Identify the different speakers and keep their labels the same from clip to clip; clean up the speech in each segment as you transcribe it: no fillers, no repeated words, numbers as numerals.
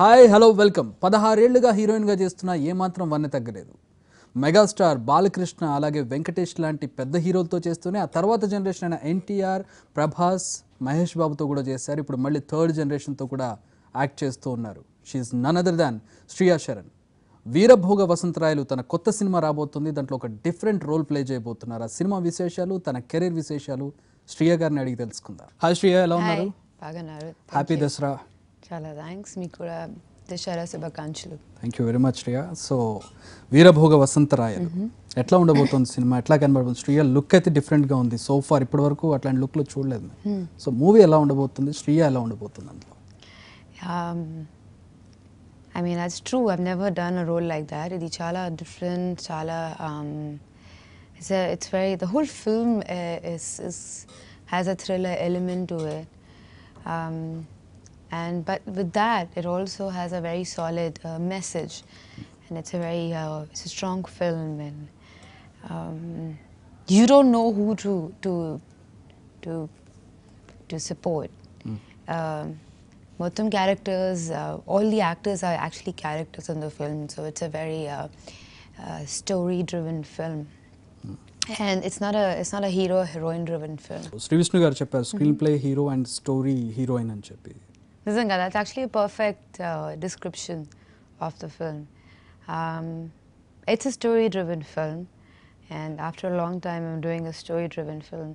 Speaker 1: Hi hello welcome 16 ఏళ్లుగా హీరోయిన్గా చేస్తున్న ఏమాత్రం వన్నె తగ్గలేదు. మెగాస్టార్ బాలకృష్ణ అలాగే వెంకటేష్ లాంటి పెద్ద హీరోలతో చేస్తూనే ఆ తర్వాత జనరేషన్ అయిన ఎన్టీఆర్, ప్రభాస్, మహేష్ బాబుతో కూడా చేశారు. ఇప్పుడు మళ్ళీ థర్డ్ జనరేషన్తో కూడా యాక్ట్ చేస్తూ ఉన్నారు. She's none other than Shriya Saran. Veera Bhoga Vasantha రాయలు తన కొత్త సినిమా రాబోతుంది. దాంట్లో ఒక డిఫరెంట్ రోల్ ప్లే చేయబోతున్నారు. ఆ సినిమా విశేషాలు, తన కెరీర్ విశేషాలు శ్రియా గారిని అడిగి తెలుసుకుందాం. హాయ్ శ్రియా, ఎలా ఉన్నారు?
Speaker 2: బాగున్నారు.
Speaker 1: హ్యాపీ దసరా.
Speaker 2: చాలా థ్యాంక్స్. మీకు కూడా దసరా శుభాకాంక్షలు.
Speaker 1: Thank you very much Shriya. So Veerabhoga Vasantha Rayalu ఎట్లా ఉండబోతుంది సినిమా, ఎట్లా కనబడుతుంది? శ్రియా లుక్ అయితే డిఫరెంట్గా ఉంది. సో ఫార్ ఇప్పటి వరకు అట్లాంటి లుక్లో చూడలేదు. సో మూవీ ఎలా ఉండబోతుంది, శ్రియా ఎలా ఉండబోతుంది అందులో?
Speaker 2: I mean, that's true. I've never done a role like that. It's chala different, chala. It's very. The whole film has a thriller element to it, but with that, it also has a very solid message, and it's it's a strong film, and you don't know who to support. Motham characters, all the actors are actually characters in the film, so it's a very story-driven film, and it's not a hero-heroine driven film.
Speaker 1: Sri Vishnu garu chepparu screen play hero and story heroine ani cheppi.
Speaker 2: Nizanga, that's actually a perfect description of the film. It's a story-driven film, and after a long time, I'm doing a story-driven film,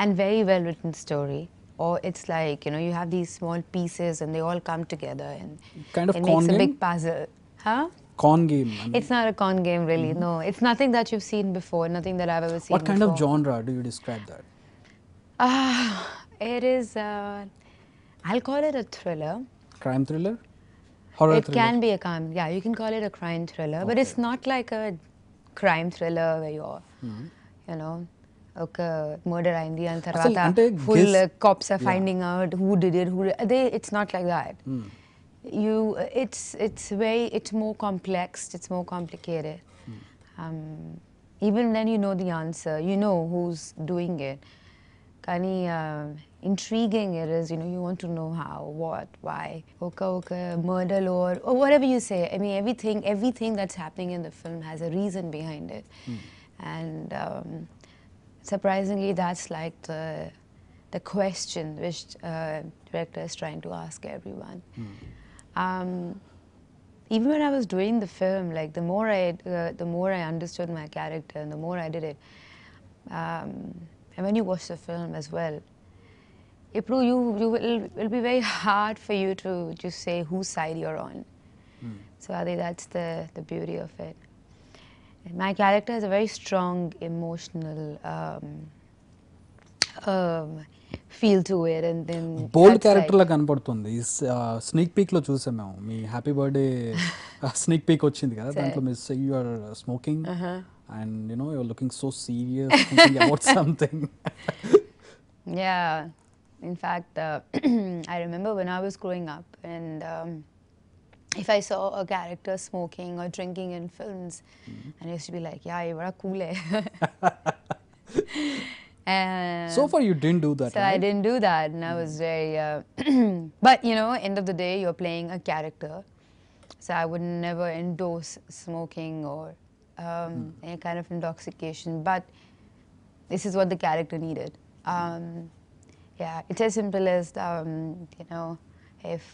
Speaker 2: and very well-written story. Or it's like, you know, you have these small pieces and they all come together and
Speaker 1: kind of
Speaker 2: it
Speaker 1: con
Speaker 2: makes
Speaker 1: game?
Speaker 2: a big puzzle. Huh?
Speaker 1: Con game. I mean.
Speaker 2: It's not a con game really, no. It's nothing that you've seen before, nothing that I've ever seen
Speaker 1: What kind
Speaker 2: before.
Speaker 1: of genre do you describe that?
Speaker 2: It is, I'll call it a thriller.
Speaker 1: Crime thriller? Horror
Speaker 2: It
Speaker 1: thriller?
Speaker 2: can be a crime, yeah, you can call it a crime thriller, but it's not like a crime thriller where you're, you know, okay, murder aindi and tarvata full cops are finding out who did it, it's not like that. It's more complex, it's more complicated. Even then you know the answer, you know who's doing it. Kani intriguing it is, you know, you want to know how, what, why. Okay, murder lore or whatever you say. I mean, everything that's happening in the film has a reason behind it, and surprisingly, that's like the question which director is trying to ask everyone. Even when I was doing the film, like the more I understood my character and the more I did it, and when you watch the film as well, it will be very hard for you to just say whose side you're on. So I think that's the beauty of it. My character has a very strong emotional feel to it, and then
Speaker 1: bold character లా కనపడుతుంది. Sneak peek లో చూసాం మేము, మీ happy birthday sneak peek వచ్చింది కదా, దాంట్లో మీరు say you are smoking and you know you're looking so serious, thinking about something.
Speaker 2: Yeah, in fact, I remember when I was growing up, and if I saw a character smoking or drinking in films, and I used to be like, yeah, you're very cool.
Speaker 1: So far you didn't do that,
Speaker 2: so
Speaker 1: right?
Speaker 2: I didn't do that, and I was very but you know, end of the day you're playing a character, so I would never endorse smoking or any kind of intoxication, but this is what the character needed. Yeah, it's as simple as you know, if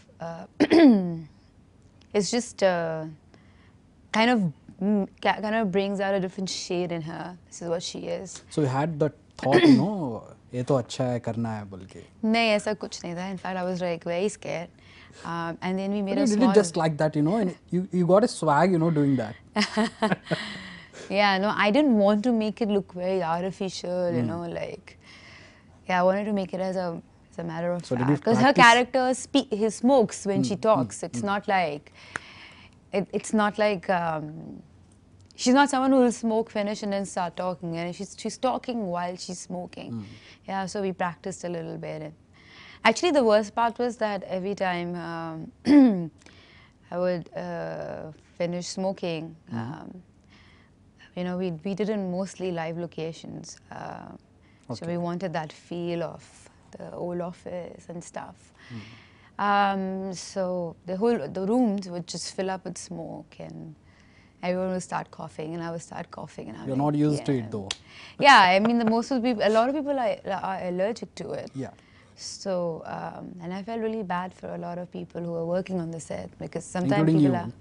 Speaker 2: it's just kind of brings out a different shade in her. This is what she is.
Speaker 1: So you had that thought, you know, ये तो अच्छा है करना है बोल के?
Speaker 2: नहीं, ऐसा कुछ नहीं था. In fact, I was like very scared. And then we made
Speaker 1: but
Speaker 2: a
Speaker 1: you
Speaker 2: small...
Speaker 1: did it just like that, you know, and you got a swag, you know, doing that.
Speaker 2: Yeah, no, I didn't want to make it look very artificial, you know, like, yeah, I wanted to make it as a matter of fact. Because her character he smokes when she talks. It's not like, it's not like, she's not someone who will smoke, finish, and then start talking. And she's talking while she's smoking. Yeah, so we practiced a little bit. And actually, the worst part was that every time I would finish smoking, you know, we did in mostly live locations. So we wanted that feel of the old office and stuff. So the rooms would just fill up with smoke, and everyone would start coughing, and I would start coughing, and I'm
Speaker 1: You're
Speaker 2: like,
Speaker 1: not used to
Speaker 2: yeah.
Speaker 1: it though.
Speaker 2: Yeah, I mean, a lot of people are allergic to it.
Speaker 1: Yeah.
Speaker 2: So, and I felt really bad for a lot of people who are working on the set, because sometimes
Speaker 1: Including
Speaker 2: people
Speaker 1: you.
Speaker 2: are.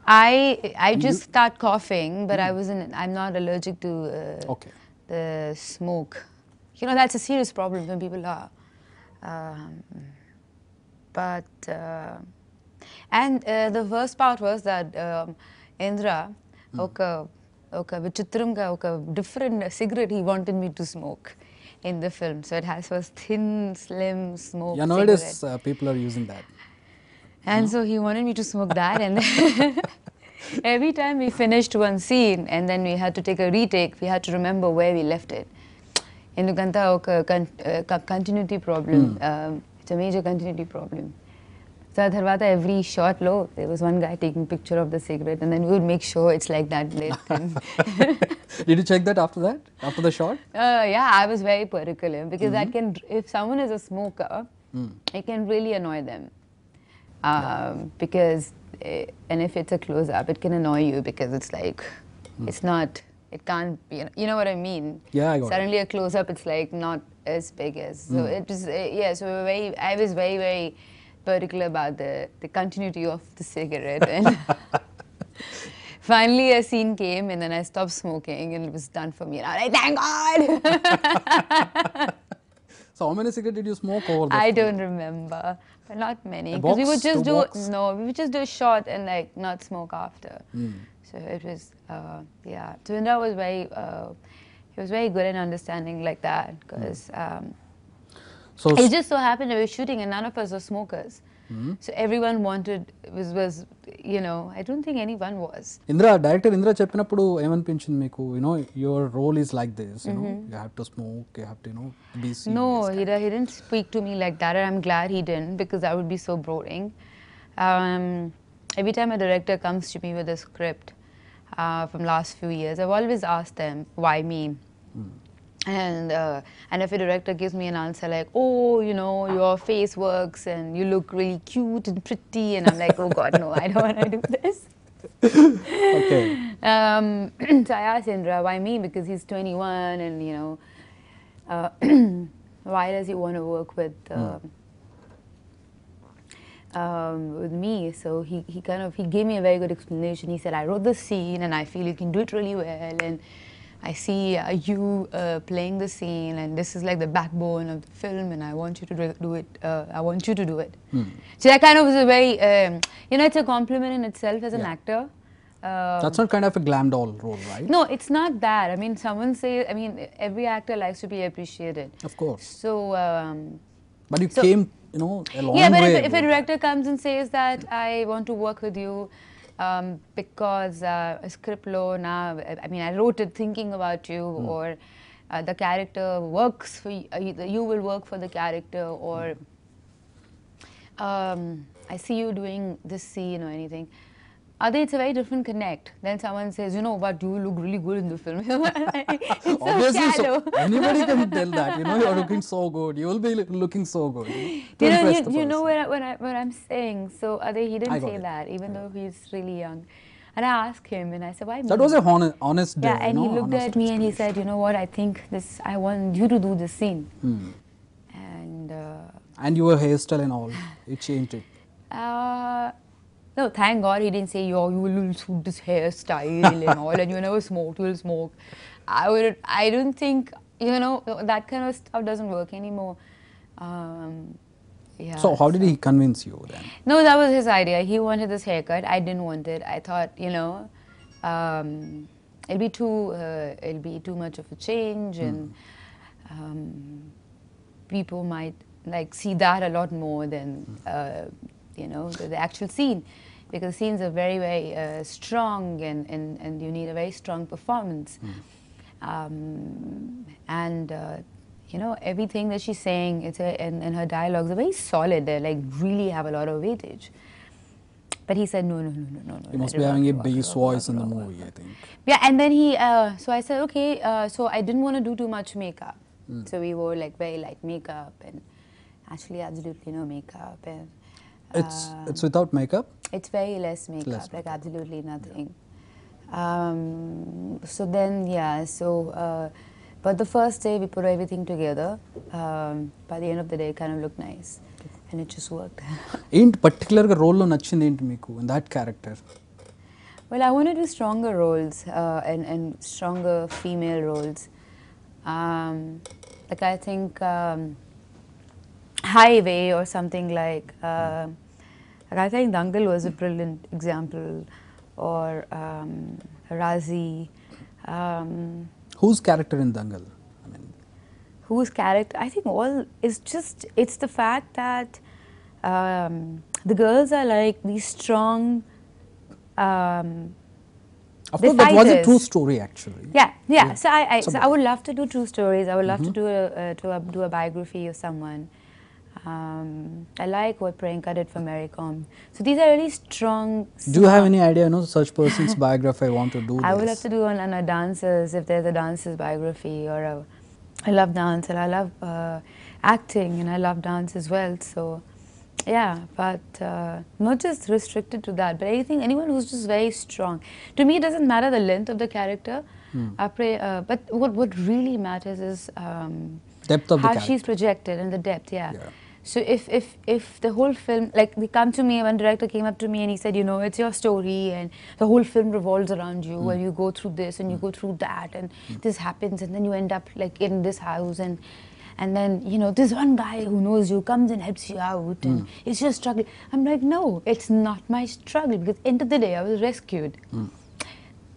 Speaker 2: I just start coughing, but I'm not allergic to
Speaker 1: Okay.
Speaker 2: the smoke. You know, that's a serious problem when people are. And the worst part was that Indra, oka vichitramga, oka different cigarette he wanted me to smoke in the film. So it has a thin, slim smoke
Speaker 1: Yeah,
Speaker 2: cigarette.
Speaker 1: nowadays people are using that.
Speaker 2: And so he wanted me to smoke that, and every time we finished one scene and then we had to take a retake, we had to remember where we left it. Endukanta oka continuity problem. It's a major continuity problem. So tarvata every shot low, there was one guy taking picture of the cigarette, and then we would make sure it's like that lit.
Speaker 1: Did you check that after that? After the shot?
Speaker 2: Yeah, I was very particular, because that can, if someone is a smoker, it can really annoy them. Because, and if it's a close-up, it can annoy you, because it's like, it's not, it can't be, you know what I mean?
Speaker 1: Yeah, I got
Speaker 2: Suddenly a close-up, it's like not as big as, so it was, yeah, so I was very, very particular about the continuity of the cigarette. And finally a scene came, and then I stopped smoking, and it was done for me. And I was like, thank God!
Speaker 1: So how many cigarettes did you smoke over the
Speaker 2: I
Speaker 1: film?
Speaker 2: don't remember, but not many.
Speaker 1: A
Speaker 2: Because we would
Speaker 1: box,
Speaker 2: just
Speaker 1: two box?
Speaker 2: we would just do a shot and like not smoke after. So it was, yeah. So that was he was very good in understanding like that, because
Speaker 1: So
Speaker 2: it just so happened that we were shooting and none of us were smokers. So everyone was, you know, I don't think anyone was.
Speaker 1: Director Indra చెప్పినప్పుడు ఏమనిపించింది మీకు? You know, your role is like this, you know, you have to smoke, you have to, you know, be serious.
Speaker 2: No, he didn't speak to me like that, and I'm glad he didn't, because that would be so boring. Every time a director comes to me with a script from last few years, I've always asked them, why me? And if a director gives me an answer like, oh, you know, your face works and you look really cute and pretty, and I'm like, oh God, no, I don't want to do this.
Speaker 1: Okay.
Speaker 2: So I asked Indra, why me? Because he's 21, and you know, why does he want to work with me? So he gave me a very good explanation. He said, I wrote the scene and I feel you can do it really well, and I see you playing the scene, and this is like the backbone of the film, and I want you to do it. I want you to do it. So that kind of was a very, you know, it's a compliment in itself as an actor.
Speaker 1: That's not kind of a glam doll role, right?
Speaker 2: No, it's not that. I mean, every actor likes to be appreciated.
Speaker 1: Of course.
Speaker 2: So,
Speaker 1: But you came, you know, a long
Speaker 2: yeah, but
Speaker 1: way.
Speaker 2: if a director comes and says that I want to work with you because a script low now, I mean, I wrote it thinking about you, or the character works for you will work for the character, or I see you doing this scene or anything. It's a very different connect. Then someone says, you know what, you look really good in the film. It's
Speaker 1: Obviously,
Speaker 2: so shallow.
Speaker 1: anybody can tell that. You know, you're looking so good. You will be looking so good.
Speaker 2: You know what I'm saying. So he didn't say that, even though he's really young. And I asked him, and I said, why me?
Speaker 1: That was a honest.
Speaker 2: Yeah, and he looked at me and he said, you know what, I think I want you to do this scene.
Speaker 1: And your hairstyle and all, it changed it.
Speaker 2: No, thank God he didn't say, yo, you will suit this hairstyle and all, and you never smoked, you will smoke. I don't think, you know, that kind of stuff doesn't work anymore. Yeah.
Speaker 1: So how did he convince you then?
Speaker 2: No, that was his idea. He wanted this haircut. I didn't want it. I thought, you know, it'll be too much of a change, and people might like see that a lot more than you know, the actual scene, because scenes are very, very strong, and you need a very strong performance. You know, everything that she's saying, and her dialogues are very solid. They like really have a lot of weightage. But he said, no.
Speaker 1: You must be having a bass voice in the movie, I think.
Speaker 2: Yeah, and then so I said, okay, so I didn't want to do too much makeup. So we wore like very light makeup, and Actually, absolutely no makeup. And,
Speaker 1: It's without makeup?
Speaker 2: it's very less makeup,
Speaker 1: Less
Speaker 2: like
Speaker 1: makeup.
Speaker 2: absolutely nothing. So then, yeah, so, but the first day we put everything together. By the end of the day, it kind of looked nice. And it just worked.
Speaker 1: ఏంటి పర్టికులర్గా రోల్లో నచ్చింది ఏంటి మీకు in that character?
Speaker 2: Well, I want to do stronger roles and stronger female roles. Like I think Highway or something like I think Dangal was a brilliant example, or Razi.
Speaker 1: Whose character in Dangal? I mean,
Speaker 2: Whose character? I think all is just, it's the fact that the girls are like these strong.
Speaker 1: of
Speaker 2: They're
Speaker 1: course, that was a
Speaker 2: fighters.
Speaker 1: true story actually.
Speaker 2: Yeah. So
Speaker 1: So
Speaker 2: I would love to do true stories. I would love to do a biography of someone. I like what Priyanka did for Maricom. So these are really strong.
Speaker 1: Do you have any idea, such person's biography I want to do
Speaker 2: I would
Speaker 1: this?
Speaker 2: love to do on a dancers, if there's a dancers biography, or I love dance and I love acting and I love dance as well. So yeah, but not just restricted to that, but anyone who's just very strong. To me, it doesn't matter the length of the character. But what really matters is
Speaker 1: Depth of the
Speaker 2: how
Speaker 1: character.
Speaker 2: she's projected and the depth. Yeah.
Speaker 1: Yeah.
Speaker 2: So if the whole film, like they come to me, one director came up to me and he said, it's your story and the whole film revolves around you and you go through this and you go through that and this happens and then you end up like in this house and then this one guy who knows you comes and helps you out and it's just struggle. I'm like, no, it's not my struggle, because end of the day I was rescued.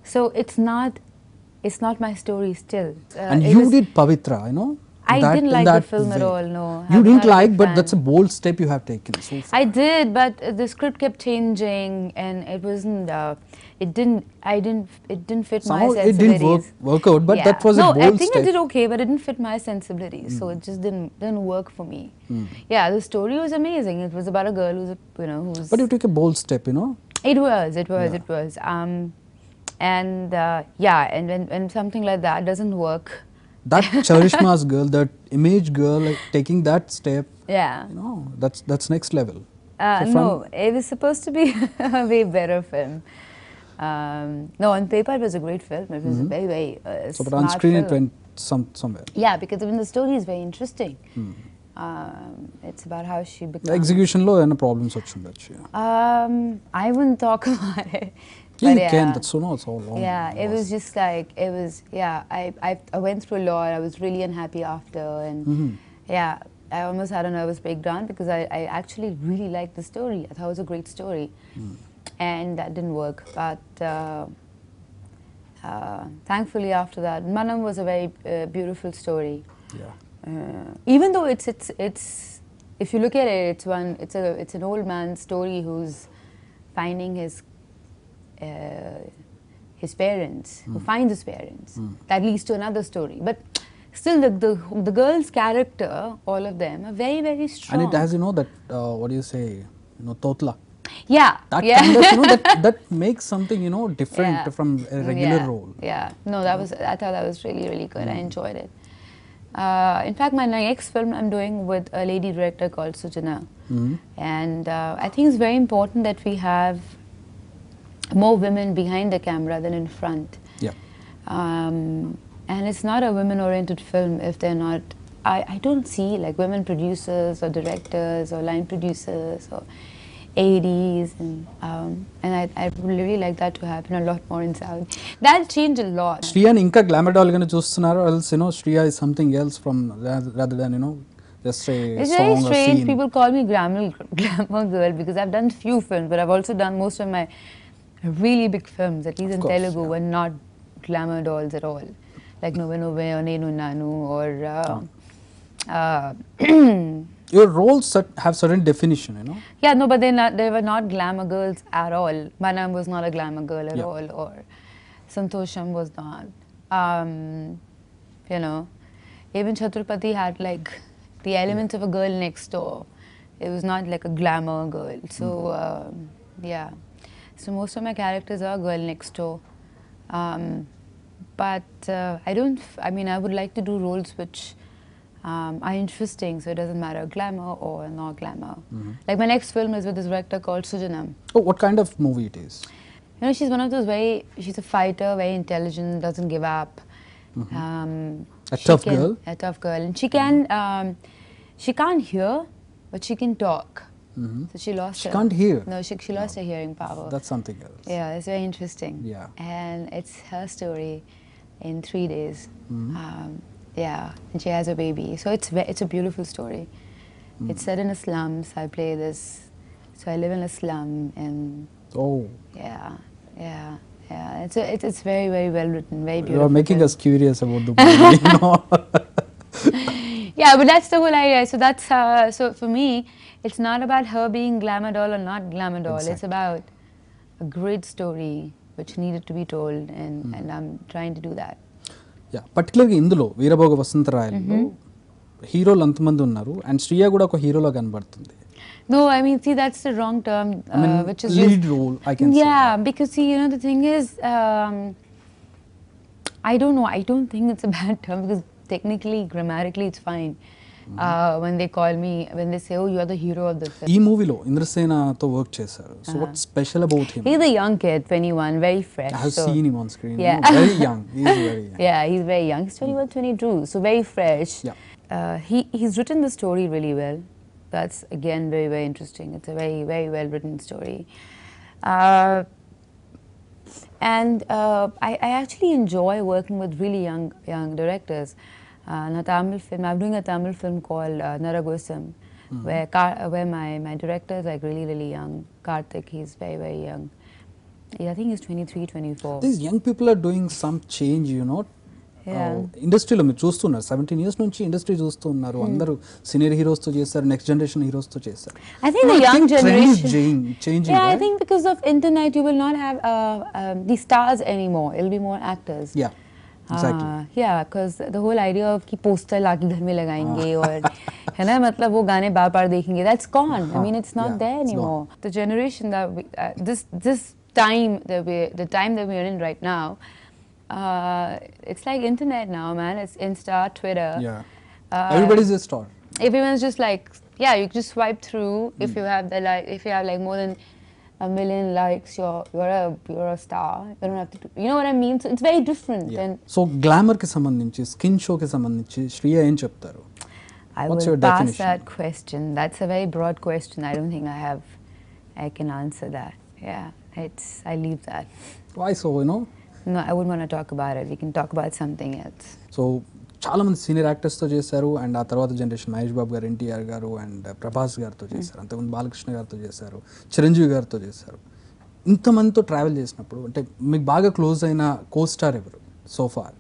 Speaker 2: So it's not my story still.
Speaker 1: And you did Pavitra,
Speaker 2: I
Speaker 1: that-
Speaker 2: didn't
Speaker 1: in
Speaker 2: like the
Speaker 1: that
Speaker 2: film at
Speaker 1: way.
Speaker 2: all, no.
Speaker 1: You
Speaker 2: I'm
Speaker 1: didn't
Speaker 2: not a
Speaker 1: like,
Speaker 2: big
Speaker 1: but
Speaker 2: fan.
Speaker 1: that's a bold step you have taken so far.
Speaker 2: I did, but the script kept changing and it wasn't, it didn't fit my
Speaker 1: Somehow it
Speaker 2: sensibilities.
Speaker 1: didn't work out, but that was a
Speaker 2: no,
Speaker 1: bold
Speaker 2: I think
Speaker 1: step.
Speaker 2: I did okay, but it didn't fit my sensibilities, so it just didn't work for me. Yeah, the story was amazing. It was about a girl who's, who's...
Speaker 1: But you took a bold step,
Speaker 2: It was. And when something like that doesn't work,
Speaker 1: That Charishma's girl, that image girl, like, taking that step,
Speaker 2: yeah.
Speaker 1: that's next level. So
Speaker 2: No, it was supposed to be a way better film. No, on paper it was a great film. It was a very, very
Speaker 1: So, but on
Speaker 2: smart
Speaker 1: screen it
Speaker 2: film.
Speaker 1: went somewhere.
Speaker 2: Yeah, because even the story is very interesting. It's about how she
Speaker 1: The
Speaker 2: becomes...
Speaker 1: execution lo and problems వచ్చుండొచ్చు.
Speaker 2: I wouldn't talk about it.
Speaker 1: Yeah,
Speaker 2: But
Speaker 1: you can. That's it's all long.
Speaker 2: Yeah, it was just like, I went through a lot. I was really unhappy after, and yeah, I almost had a nervous breakdown because I actually really liked the story. I thought it was a great story, and that didn't work. But thankfully after that, Manam was a very beautiful story.
Speaker 1: Yeah.
Speaker 2: Even though it's if you look at it, it's an old man's story who's finding his parents, who finds his parents. That leads to another story. But still, the girl's character, all of them, are very, very strong.
Speaker 1: And it has, that, what do you say, Totla.
Speaker 2: Yeah.
Speaker 1: That
Speaker 2: yeah.
Speaker 1: kind of, that makes something, different
Speaker 2: Yeah.
Speaker 1: from a regular
Speaker 2: Yeah.
Speaker 1: role.
Speaker 2: Yeah. No, I thought that was really, really good. I enjoyed it. In fact, my next film I'm doing with a lady director called Sujana. And I think it's very important that we have more women behind the camera than in front.
Speaker 1: Yeah.
Speaker 2: And it's not a women-oriented film if they're not... I don't see like women producers or directors or line producers or ADs, and I would really like that to happen a lot more in South. That'll change a lot.
Speaker 1: Shriya ఇంకా glamour doll గానే చూస్తున్నారు, else Shriya is something else from rather than just a
Speaker 2: It's
Speaker 1: song
Speaker 2: very
Speaker 1: or
Speaker 2: strange.
Speaker 1: scene.
Speaker 2: People call me glamour girl because I've done few films, but I've also done most of my really big films, at least
Speaker 1: Of
Speaker 2: in
Speaker 1: course,
Speaker 2: Telugu,
Speaker 1: yeah.
Speaker 2: were not glamour dolls at all, like Nove Nove or Nenu Nanu or
Speaker 1: Your roles have certain definition,
Speaker 2: yeah, no, but they were not glamour girls at all. Manam was not a glamour girl at
Speaker 1: Yeah.
Speaker 2: all, or Santosham was not. Even Chhatrapati had like the elements of a girl next door. It was not like a glamour girl. So yeah, so most of my characters are girl next door. But I would like to do roles which are interesting, so it doesn't matter glamour or not glamour. Like my next film is with this director called Sujanam.
Speaker 1: Oh, what kind of movie it is?
Speaker 2: You know, she's one of those she's a fighter, very intelligent, doesn't give up.
Speaker 1: A tough girl?
Speaker 2: A tough girl. And she can't hear, but she can talk. So she lost
Speaker 1: She can't hear?
Speaker 2: No, she lost her hearing power.
Speaker 1: That's something else.
Speaker 2: Yeah, it's very interesting.
Speaker 1: Yeah.
Speaker 2: And it's her story in 3 days. Yeah, and she has a baby. So it's a beautiful story. It's set in a slum, so I play this. So I live in a slum, and
Speaker 1: Oh.
Speaker 2: yeah. It's very, very well written, very beautiful.
Speaker 1: You are making us curious about the movie. No.
Speaker 2: Yeah, but that's the whole idea. So that's so for me, it's not about her being glamour doll or not glamour doll. It's about a great story which needed to be told, and I'm trying to do that.
Speaker 1: Yeah, particularly ఇందులో వీరభోగ వసంత రాయలులో హీరోలు అంతమంది ఉన్నారు and Shriya కూడా ఒక హీరోలో కనబడుతుంది.
Speaker 2: No, I mean, see, that's the wrong term, which is
Speaker 1: lead role, I can say.
Speaker 2: Yeah, because see, you know, the thing is, I don't know. I don't think it's a bad term because technically, grammatically, it's fine. When they call me, when they say, "Oh, you are the hero of the film."
Speaker 1: ఈ మూవీలో ఇంద్రసేనతో work చేశారు. So what's special about him?
Speaker 2: He's a young kid, 21, very fresh.
Speaker 1: I have seen him on screen.
Speaker 2: Yeah.
Speaker 1: No, very young. He's very young.
Speaker 2: Yeah, he's very young. He's 21, 22, so very fresh.
Speaker 1: Yeah.
Speaker 2: He's written the story really well. That's again very, very interesting. It's a very, very well written story. And I actually enjoy working with really young directors. I'm doing a Tamil film called Naragosam, where my director is like really, really young. Karthik, he's very, very young. Yeah, I think he's 23, 24.
Speaker 1: These young people are doing some change, you know. ఇండస్ట్రీలో మీరు చూస్తున్నారు 17 years నుంచి industry చూస్తున్నారు అందరూ senior heroes తో చేస్తారు next generation heroes తో చేస్తారు
Speaker 2: I think the young generation
Speaker 1: changing
Speaker 2: yeah
Speaker 1: right?
Speaker 2: I think because of internet you will not have the stars anymore. It'll be more actors.
Speaker 1: Yeah, exactly.
Speaker 2: Yeah, because the whole idea of कि poster लाके घर में लगाएंगे और है ना मतलब वो गाने बार-बार देखेंगे, that's gone. I mean it's not there anymore. The generation that this time the time that we're in right now, it's like internet now, man. It's Insta, Twitter.
Speaker 1: Yeah. Everybody's a star.
Speaker 2: Everyone's just like, yeah, you just swipe through. If you have if you have like more than 1 million likes, you're a star. You don't have to you know what I mean? So it's very different.
Speaker 1: Yeah. So glamour ki sambandhinchi, skin show ki sambandhinchi Shriya em cheptaru?
Speaker 2: I will pass that question. That's a very broad question. I don't think I can answer that. Yeah, I leave that.
Speaker 1: Why so, you know?
Speaker 2: No, I wouldn't want to talk about it. We can talk about something else.
Speaker 1: So చాలా మంది senior యాక్టర్స్తో చేశారు and ఆ తర్వాత generation Mahesh Babu గారు, ఎన్టీఆర్ గారు and Prabhas గారితో చేశారు, అంతకుముందు బాలకృష్ణ గారితో చేశారు, చిరంజీవి గారితో చేశారు. ఇంతమందితో ట్రావెల్ చేసినప్పుడు అంటే మీకు బాగా క్లోజ్ అయిన కో స్టార్ ఎవరు సో ఫార్?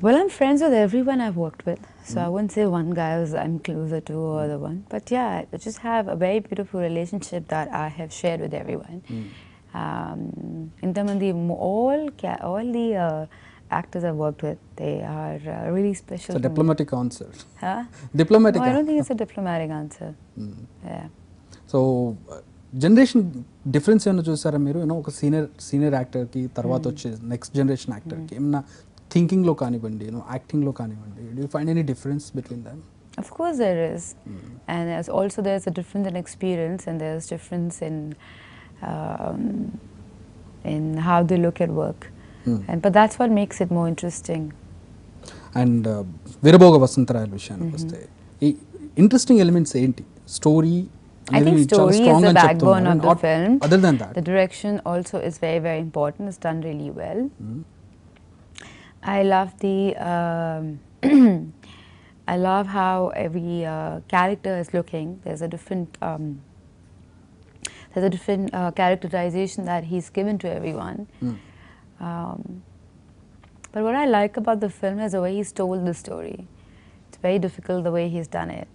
Speaker 2: Well, I'm friends with everyone I've worked with, so I wouldn't say one guy I'm closer to or the one, but yeah, I just have a very beautiful relationship that I have shared with everyone. In terms of all the actors I've worked with, they are really special.
Speaker 1: It's a diplomatic answer.
Speaker 2: Huh?
Speaker 1: Diplomatic.
Speaker 2: No, I don't think it's a diplomatic answer. Yeah.
Speaker 1: So generation difference ఏమైనా చూసారా మీరు? You know ఒక senior యాక్టర్కి తర్వాత వచ్చే next generation యాక్టర్కి ఏమన్నా థింకింగ్లో కానివ్వండి, యాక్టింగ్లో కానివ్వండి, do you find any difference between them?
Speaker 2: Of course there is. And there's a difference in experience, and there's difference in how they look at work. But that's what makes it more interesting.
Speaker 1: And Veerabhoga Vasantha రాయలు విషయానికి వస్తే ఈ interesting elements ఏంటి? Story,
Speaker 2: I think story is the backbone of the film.
Speaker 1: Other than that,
Speaker 2: the direction also is very, very important. It's done really well. I love I love how every character is looking. There's a different characterization that he's given to everyone. But what I like about the film is the way he's told the story. It's very difficult the way he's done it.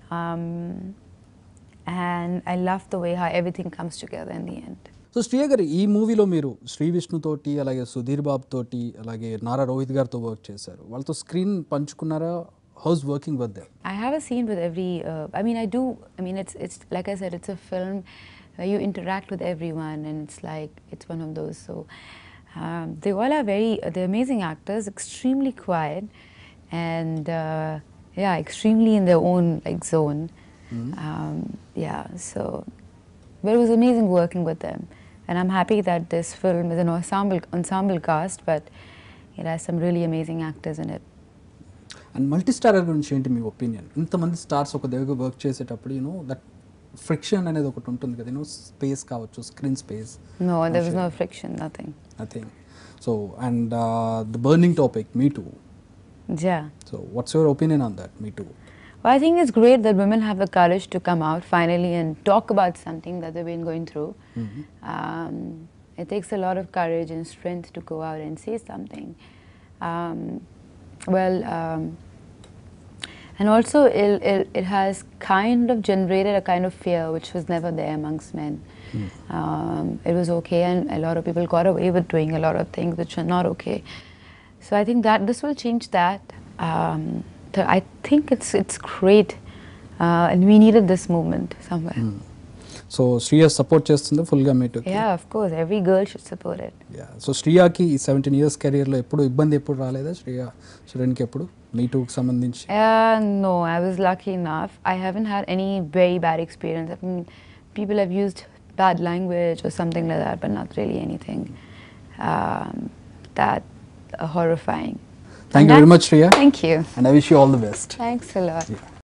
Speaker 2: And I love the way how everything comes together in the end.
Speaker 1: So Shriya గారు ఈ మూవీలో మీరు శ్రీ విష్ణు తోటి, అలాగే సుధీర్ బాబు తోటి, అలాగే నారా రోహిత్ గారితో work చేశారు. వాళ్ళతో స్క్రీన్ పంచుకున్నారా? How's working with them?
Speaker 2: I have a scene with every it's like I said, it's a film where you interact with everyone, and it's one of those. So they all are they're amazing actors, extremely quiet, and yeah, extremely in their own like zone. Yeah, so but it was amazing working with them, and I'm happy that this film is an ensemble cast, but it has some really amazing actors in it.
Speaker 1: And multi starrer గురించి ఏంటి మీ opinion? ఇంతమంది stars ఒక దగ్గర work చేసేటప్పుడు that friction అనేది ఒకటి ఉంటుంది కదా, స్పేస్ కావచ్చు, screen space.
Speaker 2: No, there was no friction, nothing.
Speaker 1: So and the burning topic, Me Too.
Speaker 2: Yeah.
Speaker 1: So what's your opinion on that, Me Too?
Speaker 2: Well, I think it's great that women have the courage to come out finally and talk about something that they've been going through. It takes a lot of courage and strength to go out and say something. And also it has kind of generated a kind of fear which was never there amongst men. It was okay, and a lot of people got away with doing a lot of things which are not okay. So I think that this will change that. I think it's great, and we needed this movement somewhere.
Speaker 1: So Shriya support చేస్తుందా ఫుల్గా Me Too?
Speaker 2: Yeah, of course, every girl should support it.
Speaker 1: So శ్రీయాకి ఈ 17 years కెరియర్లో ఎప్పుడు ఇబ్బంది ఎప్పుడు రాలేదా? శ్రీయాకి ఎప్పుడు Me Too కి సంబంధించి?
Speaker 2: No, I was lucky enough. I haven't had any very bad experience. I mean, people have used bad language or something like that, but not really anything that horrifying.
Speaker 1: Thank you very much, Shriya.
Speaker 2: Thank you.
Speaker 1: And I wish you all the best.
Speaker 2: Thanks a lot.